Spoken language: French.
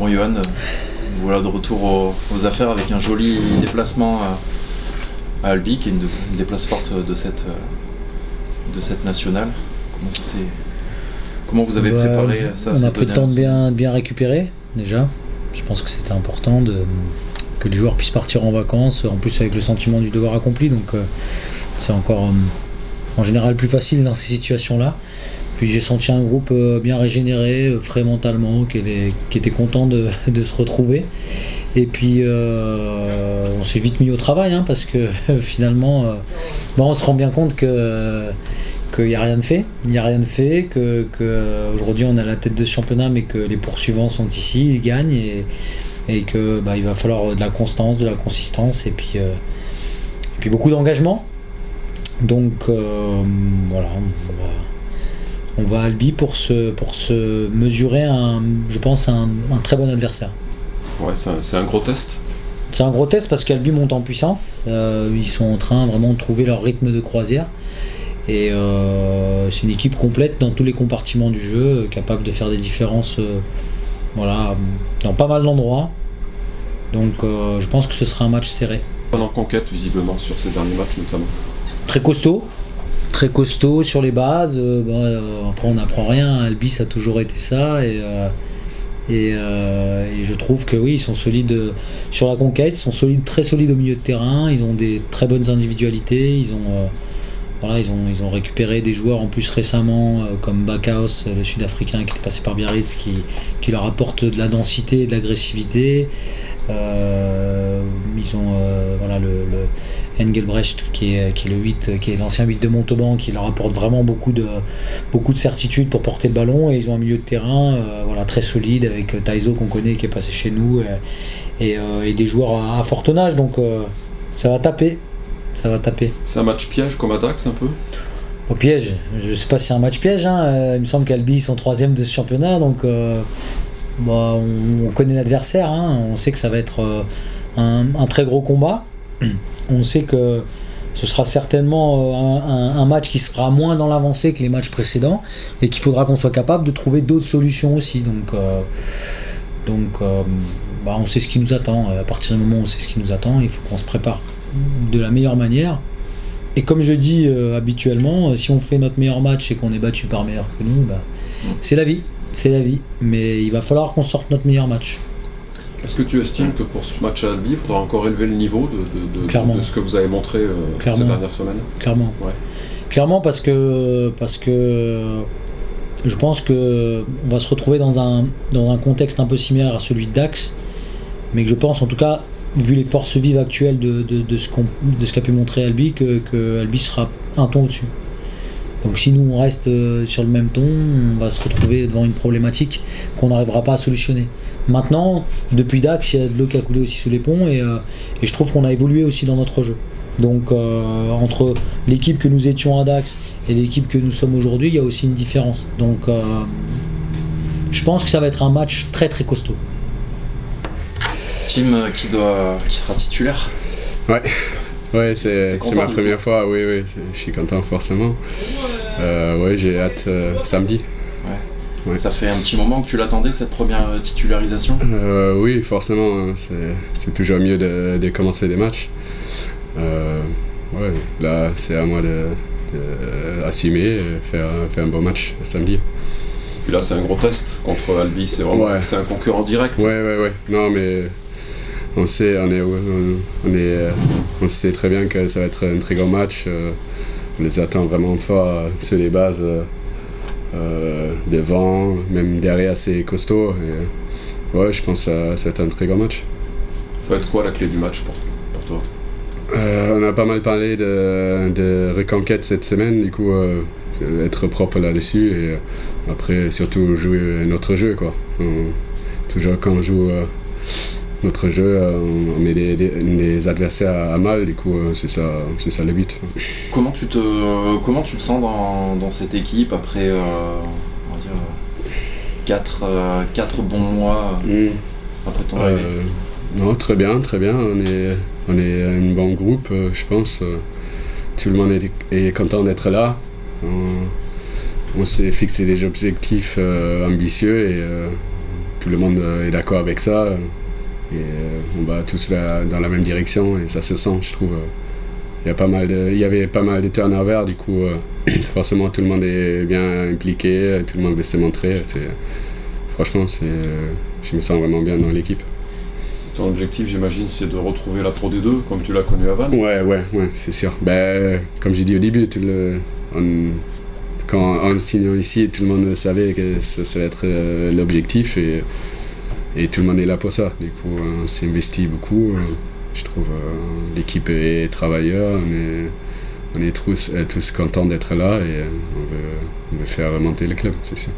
Bon Johan, voilà de retour aux affaires avec un joli déplacement à Albi, qui est une des places fortes de cette nationale. Comment vous avez préparé ça? On a pris le temps de bien récupérer déjà. Je pense que c'était important que les joueurs puissent partir en vacances, en plus avec le sentiment du devoir accompli, donc c'est encore en général plus facile dans ces situations-là. Puis j'ai senti un groupe bien régénéré, frais mentalement, qui était content de se retrouver. Et puis on s'est vite mis au travail, parce que finalement on se rend bien compte qu'il n'y a rien de fait. Il n'y a rien de fait, qu'aujourd'hui on est à la tête de ce championnat, mais que les poursuivants sont ici, ils gagnent, et que il va falloir de la constance, de la consistance, et puis beaucoup d'engagement. Donc voilà, on va à Albi pour se mesurer je pense un très bon adversaire. Ouais, c'est un gros test. C'est un gros test parce qu'Albi monte en puissance. Ils sont en train vraiment de trouver leur rythme de croisière. Et c'est une équipe complète dans tous les compartiments du jeu, capable de faire des différences dans pas mal d'endroits. Donc je pense que ce sera un match serré. En conquête visiblement sur ces derniers matchs notamment. Très costaud sur les bases. Après on n'apprend rien, Albi ça a toujours été ça. Et je trouve que oui, ils sont solides sur la conquête, ils sont très solides au milieu de terrain, ils ont des très bonnes individualités, ils ont récupéré des joueurs en plus récemment comme Backhaus, le sud-africain qui était passé par Biarritz, qui leur apporte de la densité et de l'agressivité. Ils ont le Engelbrecht qui est le 8, qui est l'ancien 8 de Montauban, qui leur apporte vraiment beaucoup de certitude pour porter le ballon, et ils ont un milieu de terrain très solide avec Taizo qu'on connaît, qui est passé chez nous, et des joueurs à fort tonnage, donc ça va taper. C'est un match piège comme à Dax un peu? Au piège, je sais pas si c'est un match piège, il me semble qu'Albi sont 3e de ce championnat, donc on connaît l'adversaire, on sait que ça va être un très gros combat. On sait que ce sera certainement un match qui sera moins dans l'avancée que les matchs précédents, et qu'il faudra qu'on soit capable de trouver d'autres solutions aussi. Donc on sait ce qui nous attend. À partir du moment où on sait ce qui nous attend, il faut qu'on se prépare de la meilleure manière. Et comme je dis habituellement, si on fait notre meilleur match et qu'on est battu par meilleur que nous, c'est la vie. Mais il va falloir qu'on sorte notre meilleur match. Est-ce que tu estimes que pour ce match à Albi, il faudra encore élever le niveau de ce que vous avez montré ces dernières semaines? Clairement. Ouais. Clairement, parce que je pense qu'on va se retrouver dans un contexte un peu similaire à celui de Dax, mais que je pense, en tout cas, vu les forces vives actuelles de ce qu'a pu montrer Albi, que Albi sera un ton au-dessus. Donc si nous on reste sur le même ton, on va se retrouver devant une problématique qu'on n'arrivera pas à solutionner. Maintenant, depuis Dax, il y a de l'eau qui a coulé aussi sous les ponts, et je trouve qu'on a évolué aussi dans notre jeu. Donc entre l'équipe que nous étions à Dax et l'équipe que nous sommes aujourd'hui, il y a aussi une différence. Donc je pense que ça va être un match très très costaud. Tim qui sera titulaire. Ouais, c'est ma première fois, oui, je suis content forcément. J'ai hâte samedi. Ouais. Ça fait un petit moment que tu l'attendais, cette première titularisation? Oui, forcément, c'est toujours mieux de commencer des matchs. Là, c'est à moi d'assumer, faire un bon match samedi. Puis là, c'est un gros test contre Albi, c'est un concurrent direct. Ouais. Non, mais on sait très bien que ça va être un très grand match. On les attend vraiment fort sur les bases devant, même derrière assez costaud. Et, je pense que ça va être un très grand match. Ça va être quoi la clé du match pour toi? On a pas mal parlé de reconquête cette semaine, du coup être propre là-dessus, et après surtout jouer notre jeu, quoi. Toujours quand on joue notre jeu, on met les adversaires à mal, du coup c'est ça le but. Comment tu te sens dans cette équipe après on va dire 4 bons mois après ton arrivée? Non, très bien. On est un bon groupe, je pense. Tout le monde est content d'être là. On s'est fixé des objectifs ambitieux, et tout le monde est d'accord avec ça. Et on va tous dans la même direction et ça se sent, je trouve. Il y avait pas mal de turnovers, du coup, forcément tout le monde est bien impliqué, tout le monde veut se montrer. Franchement, je me sens vraiment bien dans l'équipe. Ton objectif, j'imagine, c'est de retrouver la Pro D2 comme tu l'as connu avant. Ouais, c'est sûr. Comme j'ai dit au début, quand en signant ici, tout le monde savait que ça allait être l'objectif et tout le monde est là pour ça. Du coup, on s'est investi beaucoup. Je trouve l'équipe est travailleur, on est tous contents d'être là et on veut faire remonter le club, c'est sûr.